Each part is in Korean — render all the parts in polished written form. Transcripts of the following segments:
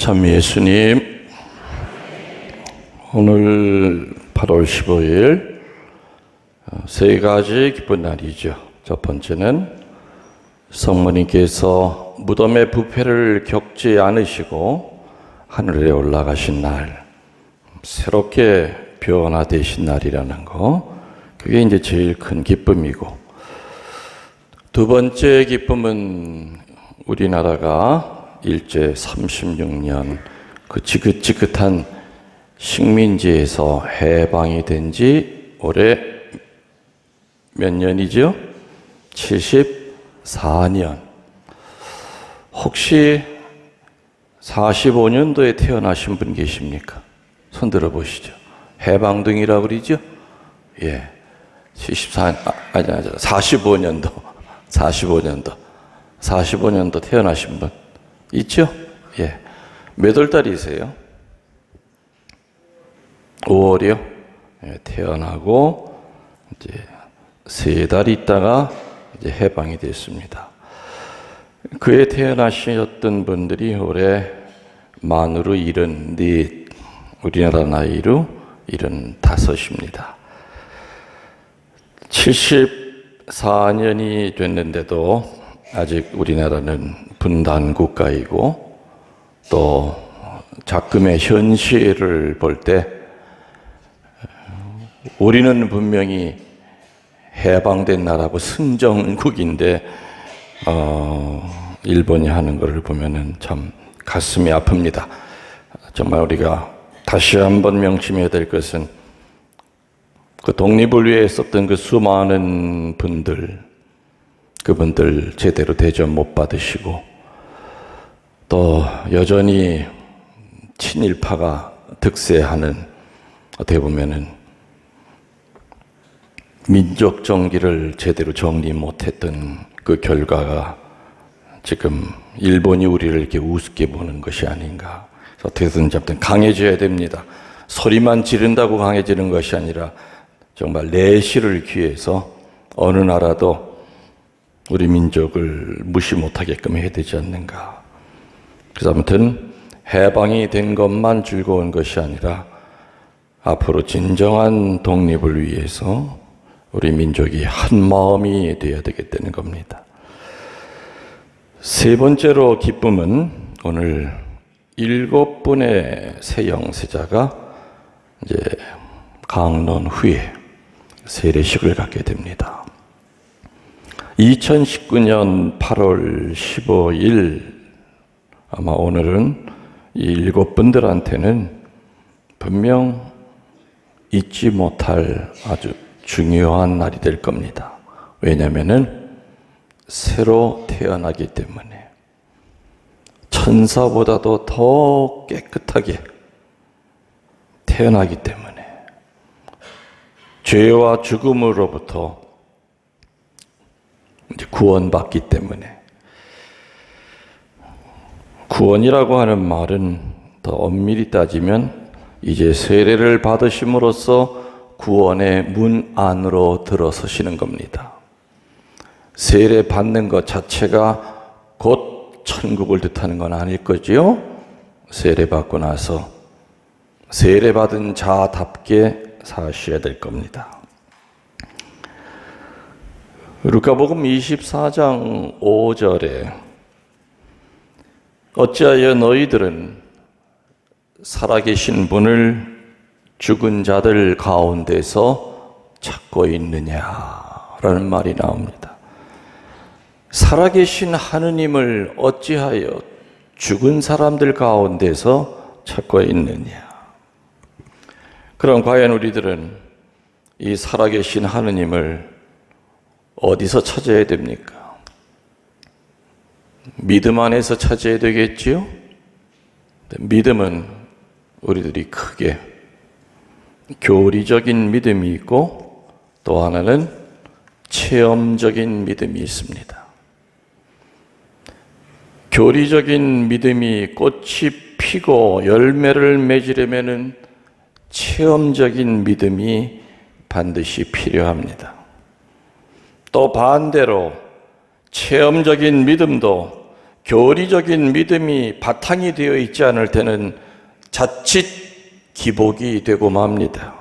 참 예수님, 오늘 8월 15일 세 가지 기쁜 날이죠. 첫 번째는 성모님께서 무덤의 부패를 겪지 않으시고 하늘에 올라가신 날, 새롭게 변화되신 날이라는 거, 그게 이제 제일 큰 기쁨이고, 두 번째 기쁨은 우리나라가 일제 36년 그 지긋지긋한 식민지에서 해방이 된 지 올해 몇 년이죠? 74년. 혹시 45년도에 태어나신 분 계십니까? 손 들어보시죠. 해방둥이라고 그러죠? 예. 45년도 태어나신 분 있죠? 예. 몇 월 달이세요? 5월이요? 예, 태어나고 이제 3달 있다가 이제 해방이 됐습니다. 그에 태어나셨던 분들이 올해 만으로 74, 우리나라 나이로 75입니다. 74년이 됐는데도 아직 우리나라는 분단 국가이고, 또 작금의 현실을 볼 때 우리는 분명히 해방된 나라고 승전국인데 일본이 하는 것을 보면은 참 가슴이 아픕니다. 정말 우리가 다시 한번 명심해야 될 것은 그 독립을 위해 썼던 그 수많은 분들, 그분들 제대로 대접 못 받으시고, 또 여전히 친일파가 득세하는, 어떻게 보면은 민족 정기를 제대로 정리 못했던 그 결과가 지금 일본이 우리를 이렇게 우습게 보는 것이 아닌가. 그래서 어떻게든 강해져야 됩니다. 소리만 지른다고 강해지는 것이 아니라 정말 내실을 기해서 어느 나라도 우리 민족을 무시 못하게끔 해야 되지 않는가. 그래서 아무튼 해방이 된 것만 즐거운 것이 아니라 앞으로 진정한 독립을 위해서 우리 민족이 한 마음이 되어야 되겠다는 겁니다. 세 번째로 기쁨은 오늘 7분의 새 영세자가 이제 강론 후에 세례식을 갖게 됩니다. 2019년 8월 15일, 아마 오늘은 이 7분들한테는 분명 잊지 못할 아주 중요한 날이 될 겁니다. 왜냐하면은 새로 태어나기 때문에, 천사보다도 더 깨끗하게 태어나기 때문에, 죄와 죽음으로부터 이제 구원받기 때문에, 구원이라고 하는 말은 더 엄밀히 따지면 이제 세례를 받으심으로써 구원의 문 안으로 들어서시는 겁니다. 세례 받는 것 자체가 곧 천국을 뜻하는 건 아닐 거지요? 세례 받고 나서 세례 받은 자답게 사셔야 될 겁니다. 루카복음 24장 5절에 어찌하여 너희들은 살아계신 분을 죽은 자들 가운데서 찾고 있느냐라는 말이 나옵니다. 살아계신 하느님을 어찌하여 죽은 사람들 가운데서 찾고 있느냐. 그럼 과연 우리들은 이 살아계신 하느님을 어디서 찾아야 됩니까? 믿음 안에서 찾아야 되겠지요? 믿음은 우리들이 크게 교리적인 믿음이 있고, 또 하나는 체험적인 믿음이 있습니다. 교리적인 믿음이 꽃이 피고 열매를 맺으려면은 체험적인 믿음이 반드시 필요합니다. 또 반대로 체험적인 믿음도 교리적인 믿음이 바탕이 되어 있지 않을 때는 자칫 기복이 되고 맙니다.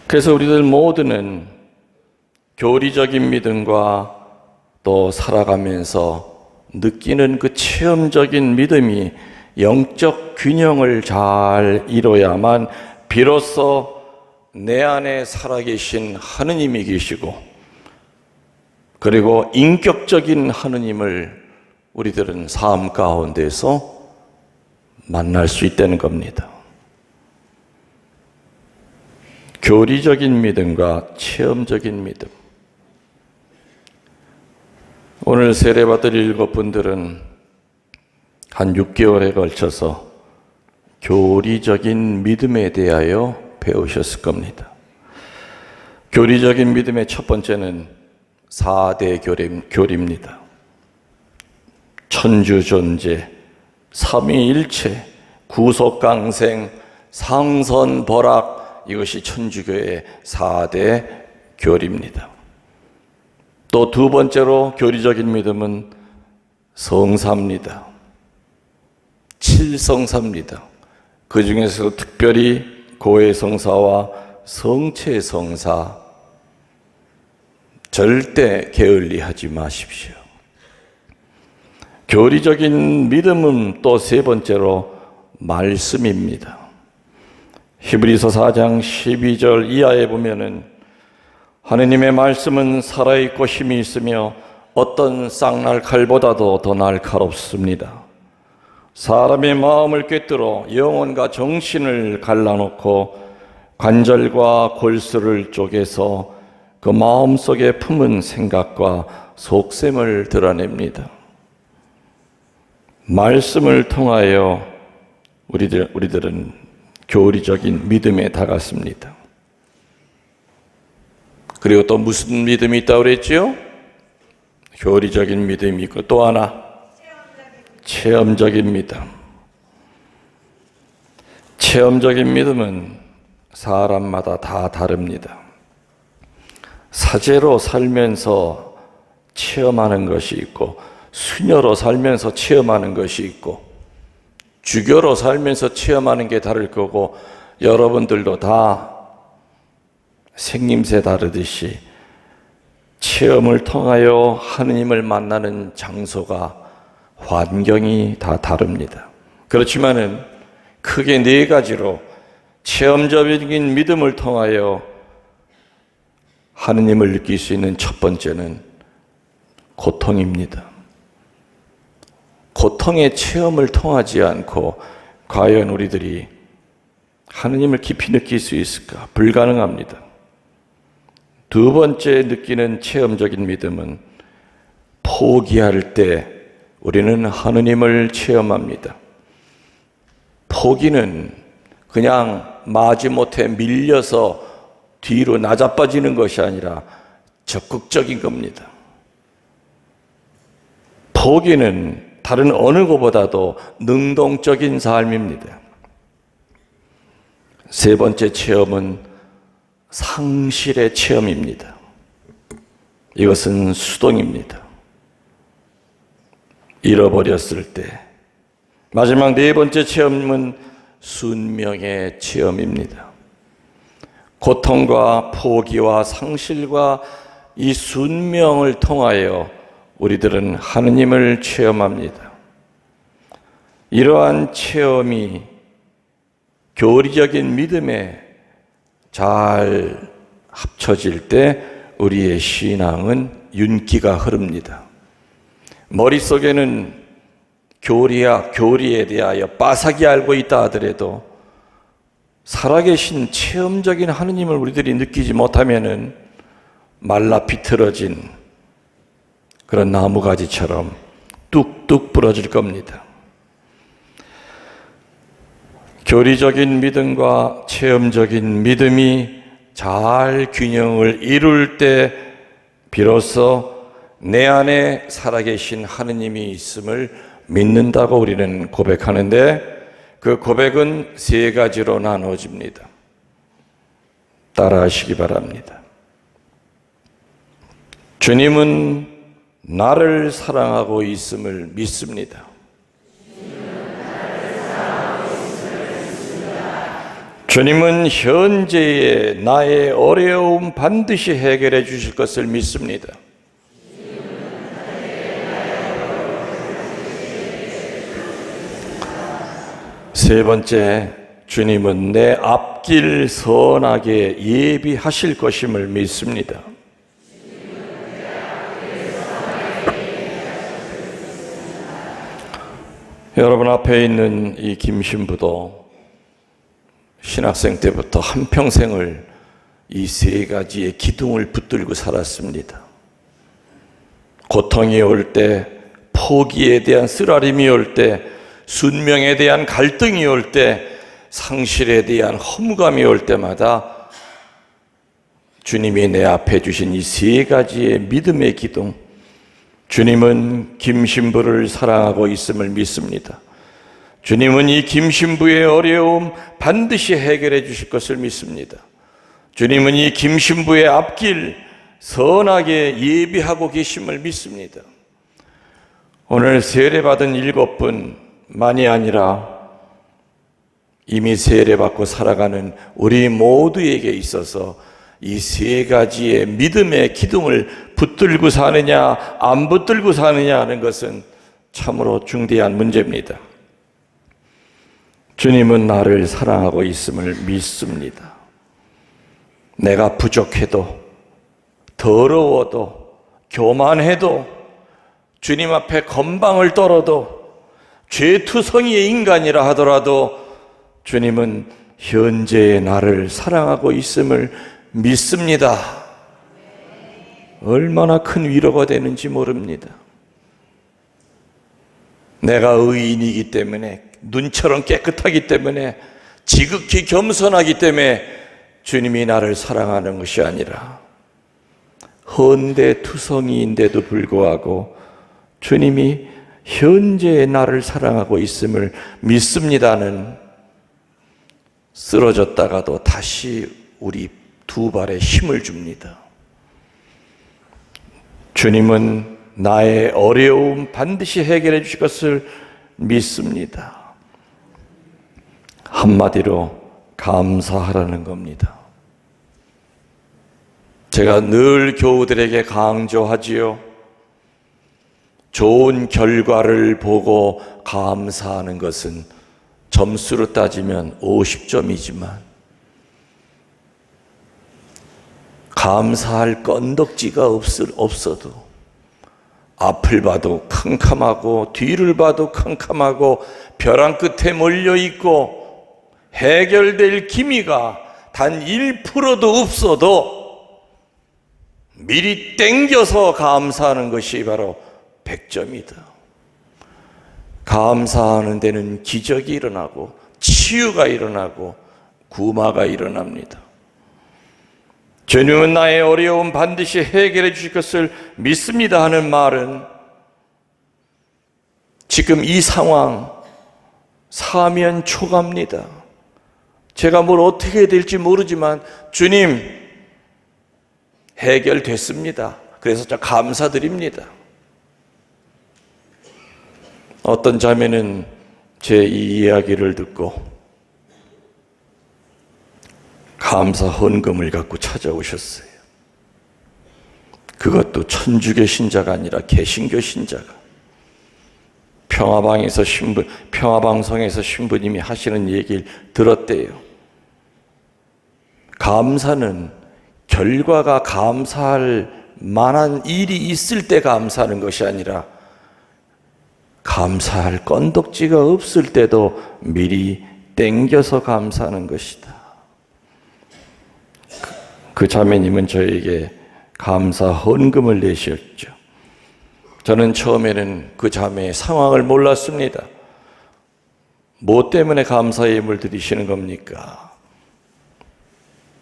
그래서 우리들 모두는 교리적인 믿음과 또 살아가면서 느끼는 그 체험적인 믿음이 영적 균형을 잘 이뤄야만 비로소 내 안에 살아계신 하느님이 계시고, 그리고 인격적인 하느님을 우리들은 삶 가운데서 만날 수 있다는 겁니다. 교리적인 믿음과 체험적인 믿음. 오늘 세례받을 7분들은 한 6개월에 걸쳐서 교리적인 믿음에 대하여 배우셨을 겁니다. 교리적인 믿음의 첫 번째는 4대 교리입니다. 천주존재, 삼위일체, 구속강생, 상선벌악, 이것이 천주교의 4대 교리입니다. 또 두 번째로 교리적인 믿음은 성사입니다. 7성사입니다. 그 중에서 특별히 고해성사와 성체성사, 절대 게을리하지 마십시오. 교리적인 믿음은 또 세 번째로 말씀입니다. 히브리서 4장 12절 이하에 보면은 하느님의 말씀은 살아있고 힘이 있으며 어떤 쌍날 칼보다도 더 날카롭습니다. 사람의 마음을 꿰뚫어 영혼과 정신을 갈라놓고 관절과 골수를 쪼개서 그 마음속에 품은 생각과 속셈을 드러냅니다. 말씀을 통하여 우리들은 교리적인 믿음에 다갔습니다. 그리고 또 무슨 믿음이 있다고 그랬지요? 교리적인 믿음이 있고 또 하나 체험적인 믿음. 체험적인 믿음은 사람마다 다 다릅니다. 사제로 살면서 체험하는 것이 있고, 수녀로 살면서 체험하는 것이 있고, 주교로 살면서 체험하는 게 다를 거고, 여러분들도 다 생김새 다르듯이 체험을 통하여 하느님을 만나는 장소가, 환경이 다 다릅니다. 그렇지만은 크게 네 가지로 체험적인 믿음을 통하여 하느님을 느낄 수 있는 첫 번째는 고통입니다. 고통의 체험을 통하지 않고 과연 우리들이 하느님을 깊이 느낄 수 있을까? 불가능합니다. 두 번째 느끼는 체험적인 믿음은 포기할 때 우리는 하느님을 체험합니다. 포기는 그냥 마지못해 밀려서 뒤로 나자빠지는 것이 아니라 적극적인 겁니다. 포기는 다른 어느 것보다도 능동적인 삶입니다. 세 번째 체험은 상실의 체험입니다. 이것은 수동입니다. 잃어버렸을 때. 마지막 네 번째 체험은 순명의 체험입니다. 고통과 포기와 상실과 이 순명을 통하여 우리들은 하느님을 체험합니다. 이러한 체험이 교리적인 믿음에 잘 합쳐질 때 우리의 신앙은 윤기가 흐릅니다. 머릿속에는 교리에 대하여 빠삭히 알고 있다 하더라도 살아계신 체험적인 하느님을 우리들이 느끼지 못하면은 말라 비틀어진 그런 나무가지처럼 뚝뚝 부러질 겁니다. 교리적인 믿음과 체험적인 믿음이 잘 균형을 이룰 때 비로소 내 안에 살아계신 하느님이 있음을 믿는다고 우리는 고백하는데, 그 고백은 세 가지로 나눠집니다. 따라하시기 바랍니다. 주님은 나를 사랑하고 있음을 믿습니다. 주님은 현재의 나의 어려움 반드시 해결해 주실 것을 믿습니다. 세 번째, 주님은 내 앞길 선하게 예비하실 것임을 믿습니다. 여러분 앞에 있는 이 김신부도 신학생 때부터 한평생을 이 세 가지의 기둥을 붙들고 살았습니다. 고통이 올 때, 포기에 대한 쓰라림이 올 때, 순명에 대한 갈등이 올 때, 상실에 대한 허무감이 올 때마다 주님이 내 앞에 주신 이 세 가지의 믿음의 기둥, 주님은 김신부를 사랑하고 있음을 믿습니다. 주님은 이 김신부의 어려움 반드시 해결해 주실 것을 믿습니다. 주님은 이 김신부의 앞길 선하게 예비하고 계심을 믿습니다. 오늘 세례받은 7분만이 아니라 이미 세례받고 살아가는 우리 모두에게 있어서 이 세 가지의 믿음의 기둥을 붙들고 사느냐 안 붙들고 사느냐 하는 것은 참으로 중대한 문제입니다. 주님은 나를 사랑하고 있음을 믿습니다. 내가 부족해도, 더러워도, 교만해도, 주님 앞에 건방을 떨어도, 죄투성이의 인간이라 하더라도 주님은 현재의 나를 사랑하고 있음을 믿습니다. 얼마나 큰 위로가 되는지 모릅니다. 내가 의인이기 때문에, 눈처럼 깨끗하기 때문에, 지극히 겸손하기 때문에 주님이 나를 사랑하는 것이 아니라 헌데투성이인데도 불구하고 주님이 현재의 나를 사랑하고 있음을 믿습니다는 쓰러졌다가도 다시 우리 두 발에 힘을 줍니다. 주님은 나의 어려움 반드시 해결해 주실 것을 믿습니다. 한마디로 감사하라는 겁니다. 제가 늘 교우들에게 강조하지요. 좋은 결과를 보고 감사하는 것은 점수로 따지면 50점이지만 감사할 건덕지가 없어도 앞을 봐도 캄캄하고 뒤를 봐도 캄캄하고 벼랑 끝에 몰려있고 해결될 기미가 단 1%도 없어도 미리 땡겨서 감사하는 것이 바로 100점이다. 감사하는 데는 기적이 일어나고 치유가 일어나고 구마가 일어납니다. 주님은 나의 어려움 반드시 해결해 주실 것을 믿습니다 하는 말은 지금 이 상황 사면 초가입니다. 제가 뭘 어떻게 해야 될지 모르지만 주님 해결됐습니다. 그래서 저 감사드립니다. 어떤 자매는 제 이 이야기를 듣고 감사 헌금을 갖고 찾아오셨어요. 그것도 천주교 신자가 아니라 개신교 신자가 평화방송에서 신부님이 하시는 얘기를 들었대요. 감사는 결과가 감사할 만한 일이 있을 때 감사하는 것이 아니라 감사할 건덕지가 없을 때도 미리 땡겨서 감사하는 것이다. 그 자매님은 저에게 감사 헌금을 내셨죠. 저는 처음에는 그 자매의 상황을 몰랐습니다. 뭐 때문에 감사의 예물 드리시는 겁니까?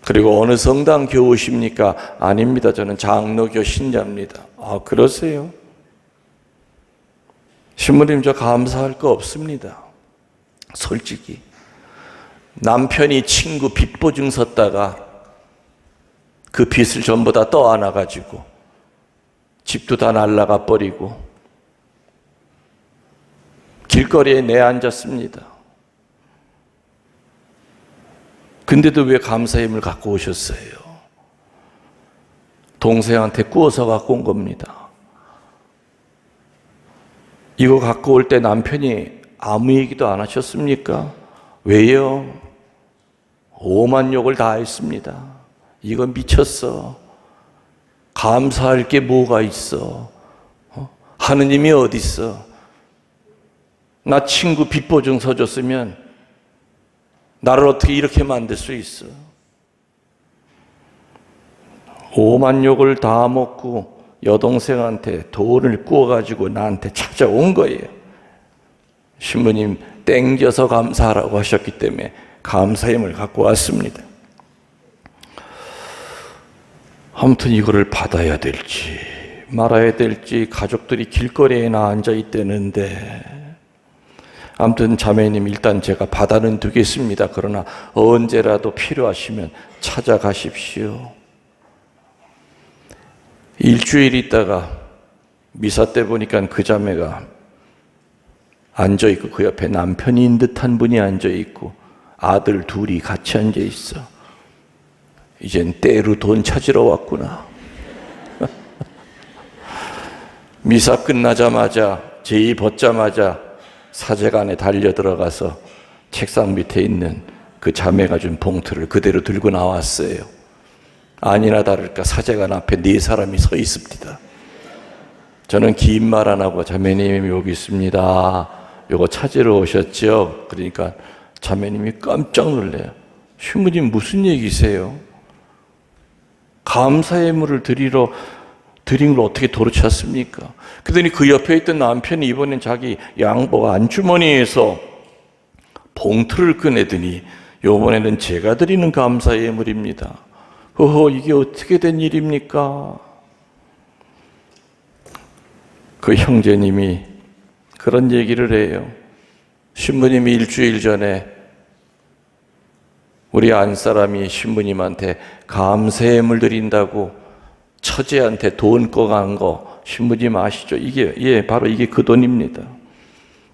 그리고 어느 성당 교우십니까? 아닙니다. 저는 장로교 신자입니다. 아, 그러세요? 신부님, 저 감사할 거 없습니다. 솔직히 남편이 친구 빚보증 섰다가 그 빚을 전부 다 떠안아가지고 집도 다 날라가 버리고 길거리에 내앉았습니다. 근데도 왜 감사의 힘을 갖고 오셨어요? 동생한테 구워서 갖고 온 겁니다. 이거 갖고 올 때 남편이 아무 얘기도 안 하셨습니까? 왜요? 오만 욕을 다 했습니다. 이건 미쳤어. 감사할 게 뭐가 있어? 하느님이 어디 있어? 나 친구 빚보증 서줬으면 나를 어떻게 이렇게 만들 수 있어? 오만 욕을 다 먹고 여동생한테 돈을 구워가지고 나한테 찾아온 거예요. 신부님 땡겨서 감사하라고 하셨기 때문에 감사의 힘을 갖고 왔습니다. 아무튼 이거를 받아야 될지 말아야 될지 가족들이 길거리에 앉아 있다는데, 아무튼 자매님 일단 제가 받아는 두겠습니다. 그러나 언제라도 필요하시면 찾아가십시오. 일주일 있다가 미사 때 보니까 그 자매가 앉아있고 그 옆에 남편인 듯한 분이 앉아있고 아들 둘이 같이 앉아있어. 이젠 때로 돈 찾으러 왔구나. 미사 끝나자마자 제의 벗자마자 사제관에 달려 들어가서 책상 밑에 있는 그 자매가 준 봉투를 그대로 들고 나왔어요. 아니나 다를까 사제관 앞에 네 사람이 서 있습니다. 저는 긴 말 안 하고 자매님 여기 있습니다. 요거 찾으러 오셨죠? 그러니까 자매님이 깜짝 놀래요. 신부님 무슨 얘기세요? 감사의 물을 드린 걸 어떻게 도로 찾습니까? 그러더니 그 옆에 있던 남편이 이번엔 자기 양복 안주머니에서 봉투를 꺼내더니 이번에는 제가 드리는 감사의 물입니다. 이게 어떻게 된 일입니까? 그 형제님이 그런 얘기를 해요. 신부님이 일주일 전에 우리 안사람이 신부님한테 감사의 물 드린다고 처제한테 돈 꺼간 거 신부님 아시죠? 바로 이게 그 돈입니다.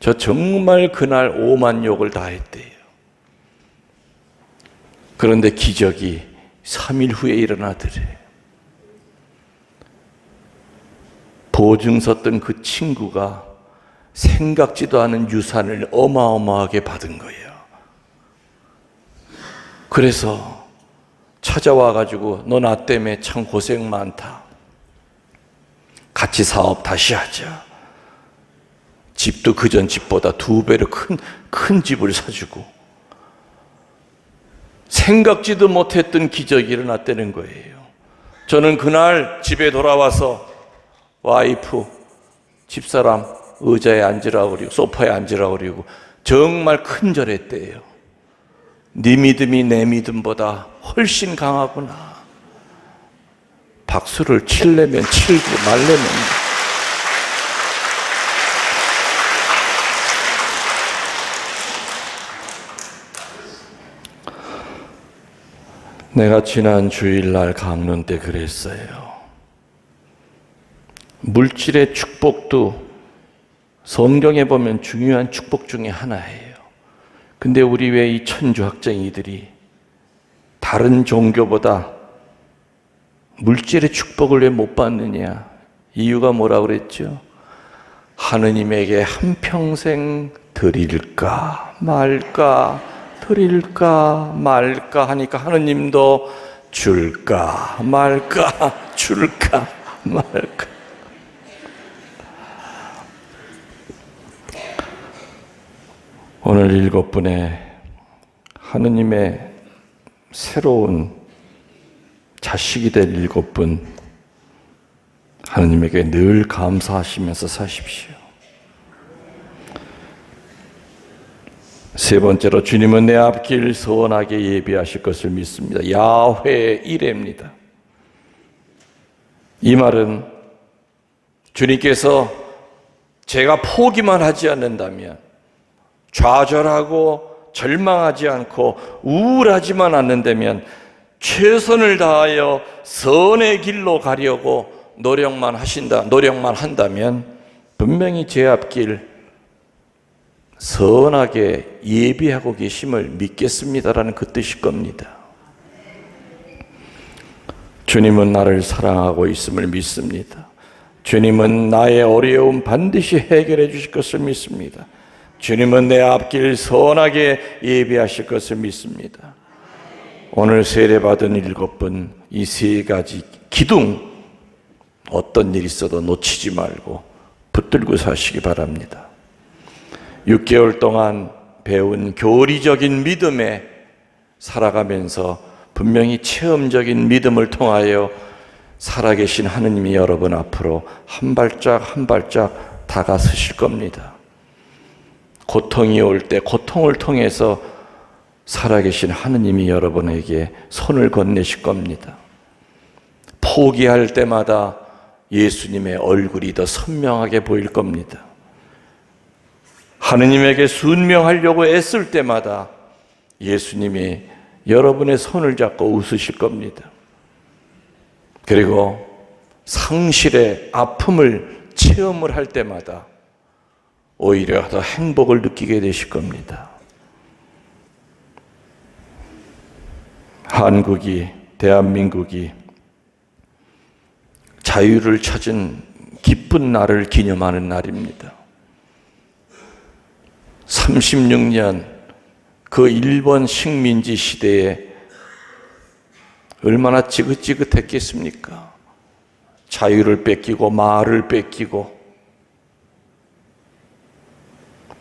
저 정말 그날 오만 욕을 다 했대요. 그런데 기적이 3일 후에 일어나더래. 보증 섰던 그 친구가 생각지도 않은 유산을 어마어마하게 받은 거예요. 그래서 찾아와가지고 너 나 때문에 참 고생 많다. 같이 사업 다시 하자. 집도 그전 집보다 2배로 큰 집을 사주고 생각지도 못했던 기적이 일어났다는 거예요. 저는 그날 집에 돌아와서 와이프, 집사람 의자에 앉으라고 그리고 소파에 앉으라고 그리고 정말 큰절했대요. 네 믿음이 내 믿음보다 훨씬 강하구나. 박수를 치려면 치고 말려면 내가 지난 주일날 강론 때 그랬어요. 물질의 축복도 성경에 보면 중요한 축복 중에 하나예요. 근데 우리 왜 이 천주학쟁이들이 다른 종교보다 물질의 축복을 왜 못 받느냐? 이유가 뭐라고 그랬죠? 하느님에게 한평생 드릴까 말까 드릴까 말까 하니까 하느님도 줄까 말까 줄까 말까. 오늘 7분의 하느님의 새로운 자식이 될 7분, 하느님에게 늘 감사하시면서 사십시오. 세 번째로, 주님은 내 앞길 선하게 예비하실 것을 믿습니다. 야훼 이레입니다. 이 말은 주님께서 제가 포기만 하지 않는다면, 좌절하고 절망하지 않고 우울하지만 않는다면 최선을 다하여 선의 길로 가려고 노력만 한다면 분명히 제 앞길 선하게 예비하고 계심을 믿겠습니다라는 그 뜻일 겁니다. 주님은 나를 사랑하고 있음을 믿습니다. 주님은 나의 어려움 반드시 해결해 주실 것을 믿습니다. 주님은 내 앞길 선하게 예비하실 것을 믿습니다. 오늘 세례받은 7분 이 3가지 기둥 어떤 일 있어도 놓치지 말고 붙들고 사시기 바랍니다. 6개월 동안 배운 교리적인 믿음에 살아가면서 분명히 체험적인 믿음을 통하여 살아계신 하느님이 여러분 앞으로 한 발짝 한 발짝 다가서실 겁니다. 고통이 올 때 고통을 통해서 살아계신 하느님이 여러분에게 손을 건네실 겁니다. 포기할 때마다 예수님의 얼굴이 더 선명하게 보일 겁니다. 하느님에게 순명하려고 애쓸 때마다 예수님이 여러분의 손을 잡고 웃으실 겁니다. 그리고 상실의 아픔을 체험을 할 때마다 오히려 더 행복을 느끼게 되실 겁니다. 한국이, 대한민국이 자유를 찾은 기쁜 날을 기념하는 날입니다. 36년 그 일본 식민지 시대에 얼마나 지긋지긋했겠습니까? 자유를 뺏기고 말을 뺏기고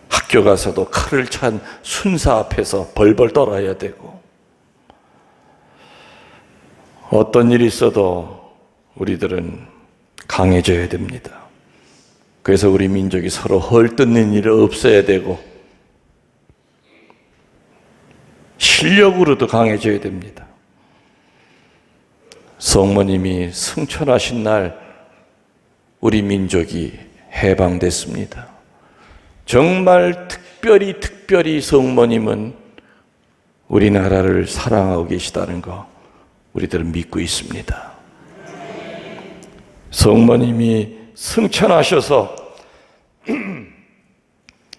학교 가서도 칼을 찬 순사 앞에서 벌벌 떨어야 되고 어떤 일이 있어도 우리들은 강해져야 됩니다. 그래서 우리 민족이 서로 헐뜯는 일이 없어야 되고 실력으로도 강해져야 됩니다. 성모님이 승천하신 날 우리 민족이 해방됐습니다. 정말 특별히 성모님은 우리나라를 사랑하고 계시다는 거 우리들은 믿고 있습니다. 성모님이 승천하셔서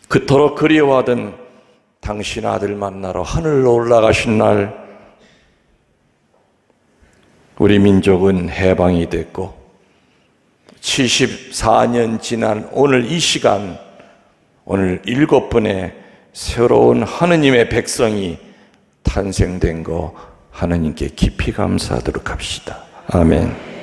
그토록 그리워하던 당신 아들 만나러 하늘로 올라가신 날 우리 민족은 해방이 됐고 74년 지난 오늘 이 시간 오늘 7분의 새로운 하느님의 백성이 탄생된 거 하느님께 깊이 감사하도록 합시다. 아멘.